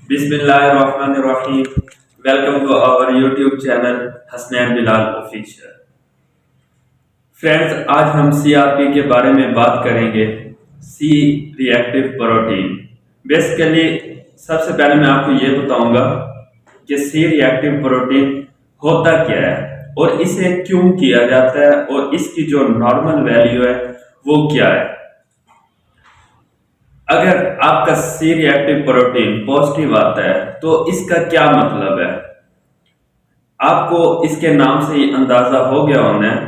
Bismillahirrahmanirrahim. Welcome to our YouTube channel Hasnain Bilal official. Friends, आज हम CRP के बारे में बात करेंगे। C reactive protein. बेसिकली सबसे पहले मैं आपको ये बताऊंगा कि सी रिएक्टिव प्रोटीन होता क्या है और इसे क्यों किया जाता है और इसकी जो नॉर्मल वैल्यू है वो क्या है। अगर आपका सी रिएक्टिव प्रोटीन पॉजिटिव आता है तो इसका क्या मतलब है। आपको इसके नाम से ही अंदाजा हो गया होना है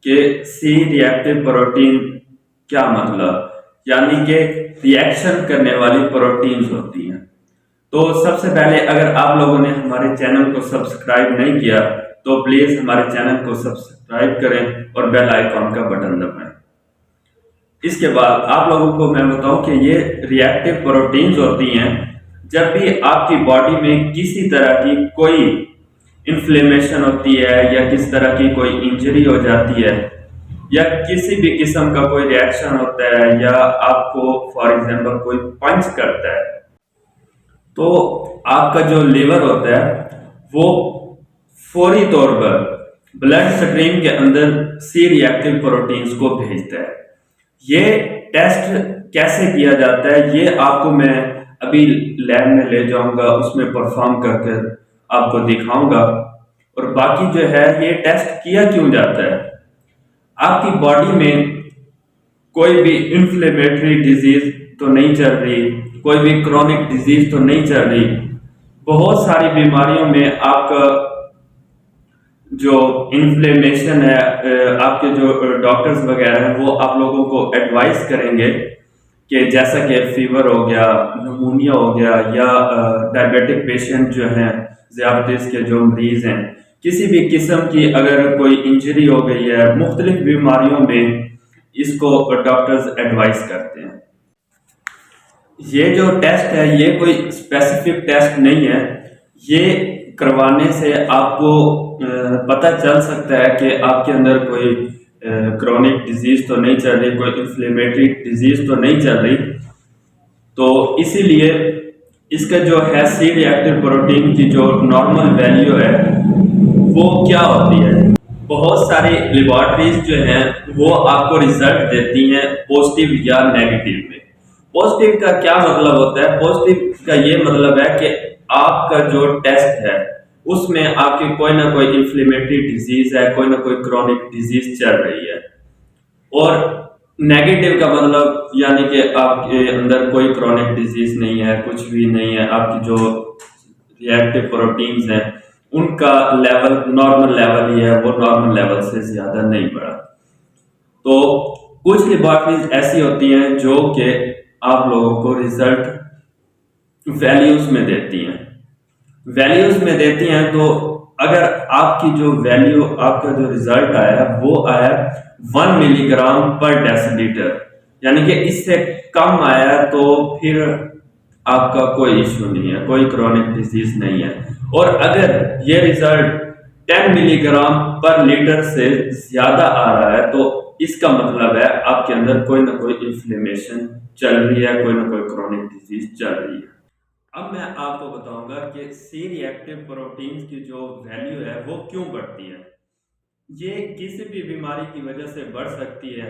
कि सी रिएक्टिव प्रोटीन क्या मतलब, यानी कि रिएक्शन करने वाली प्रोटीन्स होती हैं। तो सबसे पहले अगर आप लोगों ने हमारे चैनल को सब्सक्राइब नहीं किया तो प्लीज हमारे चैनल को सब्सक्राइब करें और बेल आइकॉन का बटन दबाएं। इसके बाद आप लोगों को मैं बताऊं कि ये रिएक्टिव प्रोटीन्स होती हैं जब भी आपकी बॉडी में किसी तरह की कोई इन्फ्लेमेशन होती है या किस तरह की कोई इंजरी हो जाती है या किसी भी किस्म का कोई रिएक्शन होता है या आपको फॉर एग्जांपल कोई पंच करता है, तो आपका जो लिवर होता है वो फौरी तौर पर ब्लड स्ट्रीम के अंदर सी रिएक्टिव प्रोटीन्स को भेजता है। ये टेस्ट कैसे किया जाता है ये आपको मैं अभी लैब में ले जाऊंगा, उसमें परफॉर्म करके आपको दिखाऊंगा। और बाकी जो है ये टेस्ट किया क्यों जाता है, आपकी बॉडी में कोई भी इन्फ्लेमेटरी डिजीज तो नहीं चल रही, कोई भी क्रोनिक डिजीज तो नहीं चल रही। बहुत सारी बीमारियों में आपका जो इन्फ्लेमेशन है, आपके जो डॉक्टर्स वगैरह हैं वो आप लोगों को एडवाइस करेंगे कि जैसा कि फीवर हो गया, निमोनिया हो गया या डायबिटिक पेशेंट जो हैं, ज़ियाबतीस के जो मरीज हैं, किसी भी किस्म की अगर कोई इंजरी हो गई है, मुख्तलिफ बीमारियों में इसको डॉक्टर्स एडवाइस करते हैं। ये जो टेस्ट है ये कोई स्पेसिफिक टेस्ट नहीं है। ये करवाने से आपको पता चल सकता है कि आपके अंदर कोई क्रोनिक डिजीज तो नहीं चल रही, कोई इन्फ्लेमेटरी डिजीज तो नहीं चल रही। तो इसीलिए इसका जो है सी रिएक्टिव प्रोटीन की जो नॉर्मल वैल्यू है वो क्या होती है। बहुत सारी लेबोरेटरीज जो हैं वो आपको रिजल्ट देती हैं पॉजिटिव या नेगेटिव में। पॉजिटिव का क्या मतलब होता है, पॉजिटिव का ये मतलब है कि आपका जो टेस्ट है उसमें आपकी कोई ना कोई इन्फ्लेमेटरी डिजीज है, कोई ना कोई क्रोनिक डिजीज चल रही है। और नेगेटिव का मतलब यानी कि आपके अंदर कोई क्रोनिक डिजीज नहीं है, कुछ भी नहीं है, आपकी जो रिएक्टिव प्रोटीन्स हैं उनका लेवल नॉर्मल लेवल ही है, वो नॉर्मल लेवल से ज्यादा नहीं बढ़ा। तो कुछ लेबोरेटरीज ऐसी होती हैं जो कि आप लोगों को रिजल्ट वैल्यूज में देती हैं, तो अगर आपकी जो वैल्यू, आपका जो रिजल्ट आया वो आया 1 मिलीग्राम पर डेसीलीटर, यानी कि इससे कम आया तो फिर आपका कोई इश्यू नहीं है, कोई क्रोनिक डिजीज नहीं है। और अगर ये रिजल्ट 10 मिलीग्राम पर लीटर से ज्यादा आ रहा है तो इसका मतलब है आपके अंदर कोई ना कोई इन्फ्लेमेशन चल रही है, कोई ना कोई क्रोनिक डिजीज चल रही है। अब मैं आपको बताऊंगा कि सी रिएक्टिव प्रोटीन्स की जो वैल्यू है वो क्यों बढ़ती है। ये किसी भी बीमारी की वजह से बढ़ सकती है।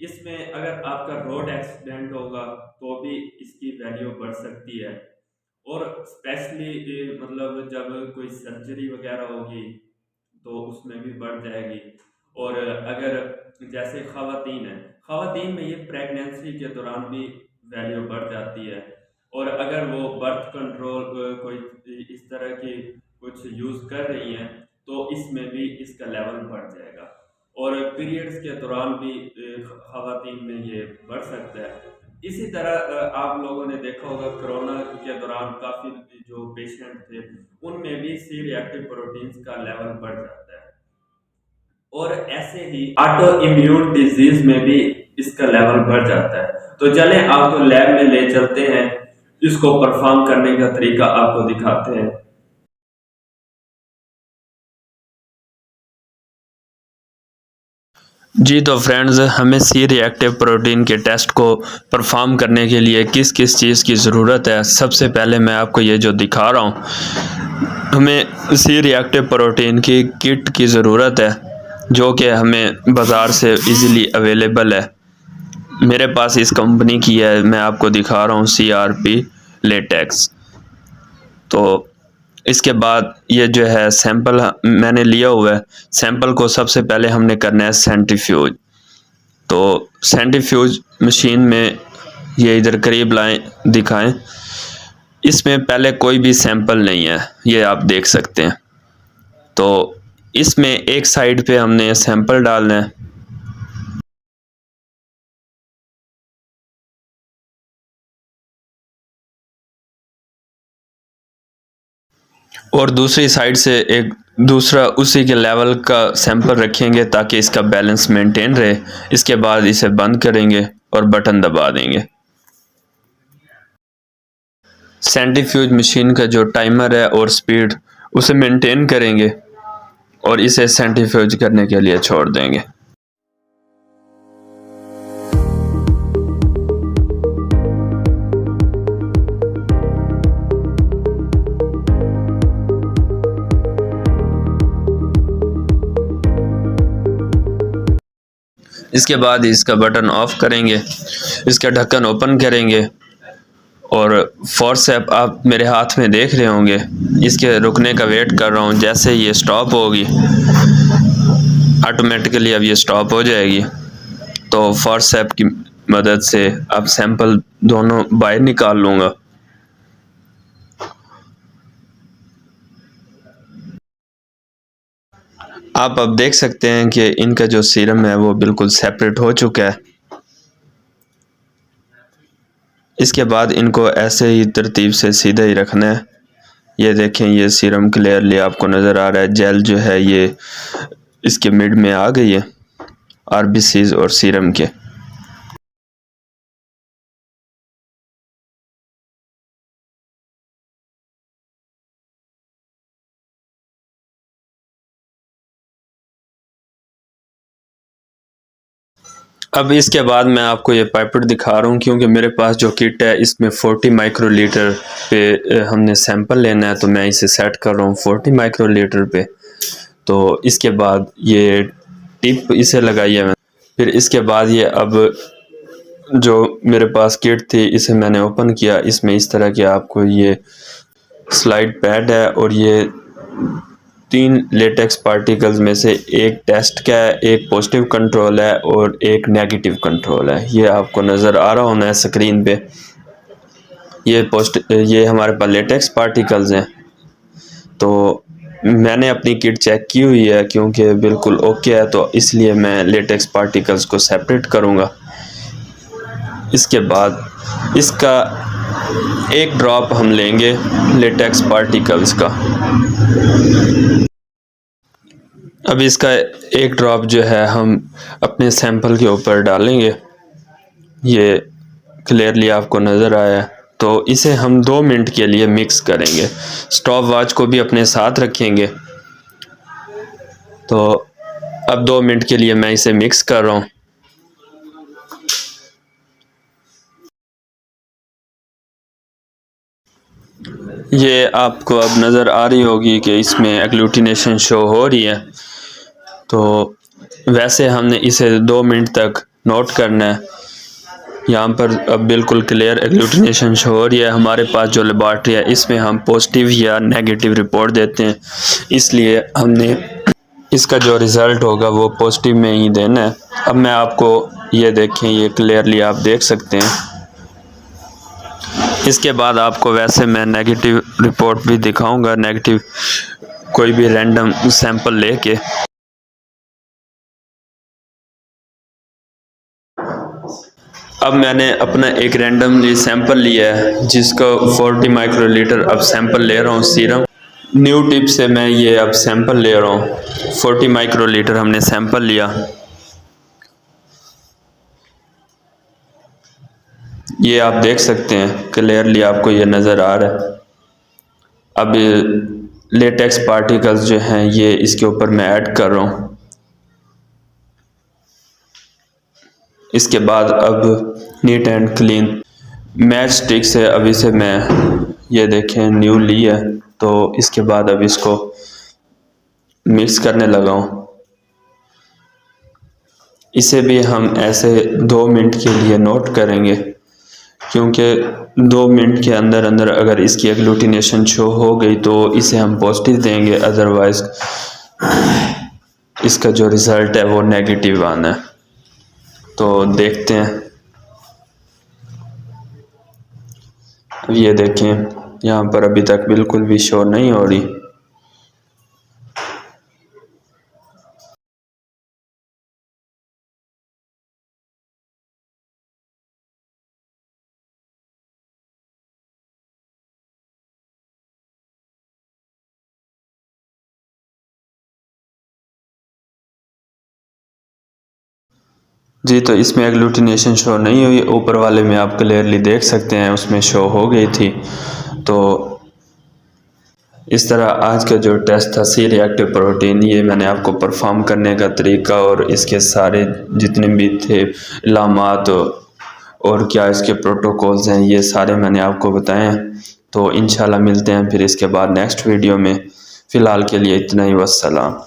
इसमें अगर आपका रोड एक्सीडेंट होगा तो भी इसकी वैल्यू बढ़ सकती है। और स्पेशली मतलब जब कोई सर्जरी वगैरह होगी तो उसमें भी बढ़ जाएगी। और अगर जैसे खवातीन में ये प्रेगनेंसी के दौरान भी वैल्यू बढ़ जाती है। और अगर वो बर्थ कंट्रोल कोई इस तरह की कुछ यूज कर रही हैं तो इसमें भी इसका लेवल बढ़ जाएगा। और पीरियड्स के दौरान भी खवातीन में ये बढ़ सकता है। इसी तरह आप लोगों ने देखा होगा कोरोना के दौरान काफी जो पेशेंट थे उनमें भी सी रिएक्टिव प्रोटीन्स का लेवल बढ़ जाता है। और ऐसे ही ऑटो इम्यून डिजीज में भी इसका लेवल बढ़ जाता है। तो चलें आपको लैब में ले चलते हैं, इसको परफॉर्म करने का तरीका आपको दिखाते हैं। जी तो फ्रेंड्स, हमें सी रिएक्टिव प्रोटीन के टेस्ट को परफॉर्म करने के लिए किस किस चीज़ की ज़रूरत है। सबसे पहले मैं आपको ये जो दिखा रहा हूँ, हमें सी रिएक्टिव प्रोटीन की किट की ज़रूरत है, जो कि हमें बाज़ार से इजीली अवेलेबल है। मेरे पास इस कंपनी की है, मैं आपको दिखा रहा हूँ, CRP लेटेक्स। तो इसके बाद ये जो है सैंपल मैंने लिया हुआ है। सैंपल को सबसे पहले हमने करना है सेंट्रीफ्यूज। तो सेंट्रीफ्यूज मशीन में ये इधर करीब लाएं, दिखाएं। इसमें पहले कोई भी सैंपल नहीं है, ये आप देख सकते हैं। तो इसमें एक साइड पे हमने सैंपल डालना है और दूसरी साइड से एक दूसरा उसी के लेवल का सैंपल रखेंगे ताकि इसका बैलेंस मेंटेन रहे। इसके बाद इसे बंद करेंगे और बटन दबा देंगे। सेंट्रीफ्यूज मशीन का जो टाइमर है और स्पीड उसे मेंटेन करेंगे और इसे सेंट्रीफ्यूज करने के लिए छोड़ देंगे। इसके बाद इसका बटन ऑफ करेंगे, इसका ढक्कन ओपन करेंगे और फोर्सेप आप मेरे हाथ में देख रहे होंगे, इसके रुकने का वेट कर रहा हूँ। जैसे ये स्टॉप होगी, ऑटोमेटिकली अब ये स्टॉप हो जाएगी। तो फोर्सेप की मदद से अब सैंपल दोनों बाहर निकाल लूँगा। आप अब देख सकते हैं कि इनका जो सीरम है वो बिल्कुल सेपरेट हो चुका है। इसके बाद इनको ऐसे ही तरतीब से सीधा ही रखना है। ये देखें, ये सीरम क्लियरली आपको नज़र आ रहा है। जेल जो है ये इसके मिड में आ गई है, RBCs और सीरम के। अब इसके बाद मैं आपको ये पाइपेट दिखा रहा हूँ, क्योंकि मेरे पास जो किट है इसमें 40 माइक्रोलीटर पे हमने सैंपल लेना है। तो मैं इसे सेट कर रहा हूँ 40 माइक्रोलीटर पे। तो इसके बाद ये टिप इसे लगाई है मैंने। फिर इसके बाद ये अब जो मेरे पास किट थी इसे मैंने ओपन किया। इसमें इस तरह के आपको ये स्लाइड पैड है और ये 3 लेटेक्स पार्टिकल्स में से एक टेस्ट का है, एक पॉजिटिव कंट्रोल है और एक नेगेटिव कंट्रोल है। ये आपको नज़र आ रहा होना है स्क्रीन पे। ये हमारे पास लेटेक्स पार्टिकल्स हैं। तो मैंने अपनी किट चेक की हुई है, क्योंकि बिल्कुल ओके है, तो इसलिए मैं लेटेक्स पार्टिकल्स को सेपरेट करूँगा। इसके बाद इसका एक ड्रॉप हम लेंगे लेटेक्स पार्टिकल्स का। अब इसका एक ड्रॉप जो है हम अपने सैंपल के ऊपर डालेंगे। ये क्लियरली आपको नज़र आया है। तो इसे हम 2 मिनट के लिए मिक्स करेंगे। स्टॉप वॉच को भी अपने साथ रखेंगे। तो अब 2 मिनट के लिए मैं इसे मिक्स कर रहा हूँ। ये आपको अब नज़र आ रही होगी कि इसमें एग्लूटिनेशन शो हो रही है। तो वैसे हमने इसे 2 मिनट तक नोट करना है। यहाँ पर अब बिल्कुल क्लियर एग्लूटिनेशन शो हो रही है। हमारे पास जो लेबॉर्ट्री है इसमें हम पॉजिटिव या नेगेटिव रिपोर्ट देते हैं, इसलिए हमने इसका जो रिज़ल्ट होगा वो पॉजिटिव में ही देना है। अब मैं आपको ये देखें, ये क्लियरली आप देख सकते हैं। इसके बाद आपको वैसे मैं नेगेटिव रिपोर्ट भी दिखाऊंगा, नेगेटिव कोई भी रैंडम सैंपल लेके। अब मैंने अपना एक रैंडमली सैंपल लिया है जिसका 40 माइक्रोलीटर अब सैंपल ले रहा हूँ सीरम। न्यू टिप से मैं ये अब सैंपल ले रहा हूँ। 40 माइक्रोलीटर हमने सैंपल लिया। ये आप देख सकते हैं क्लियरली, आपको ये नज़र आ रहा है। अब लेटेक्स पार्टिकल्स जो हैं ये इसके ऊपर मैं ऐड कर रहा हूँ। इसके बाद अब neat and clean match stick से अभी से मैं ये देखें न्यू ली है, तो इसके बाद अब इसको मिक्स करने लगा हूँ। इसे भी हम ऐसे 2 मिनट के लिए नोट करेंगे, क्योंकि 2 मिनट के अंदर अंदर अगर इसकी एग्लूटिनेशन शो हो गई तो इसे हम पॉजिटिव देंगे, अदरवाइज इसका जो रिज़ल्ट है वो नेगेटिव आना है। तो देखते हैं। अब ये देखें यहाँ पर अभी तक बिल्कुल भी शो नहीं हो रही। जी, तो इसमें एग्लूटिनेशन शो नहीं हुई, ऊपर वाले में आप क्लियरली देख सकते हैं उसमें शो हो गई थी। तो इस तरह आज का जो टेस्ट था सी रिएक्टिव प्रोटीन, ये मैंने आपको परफॉर्म करने का तरीका और इसके सारे जितने भी थे इलामात और क्या इसके प्रोटोकॉल्स हैं, ये सारे मैंने आपको बताए हैं। तो इंशाल्लाह मिलते हैं फिर इसके बाद नेक्स्ट वीडियो में। फ़िलहाल के लिए इतना ही, वस्सलाम।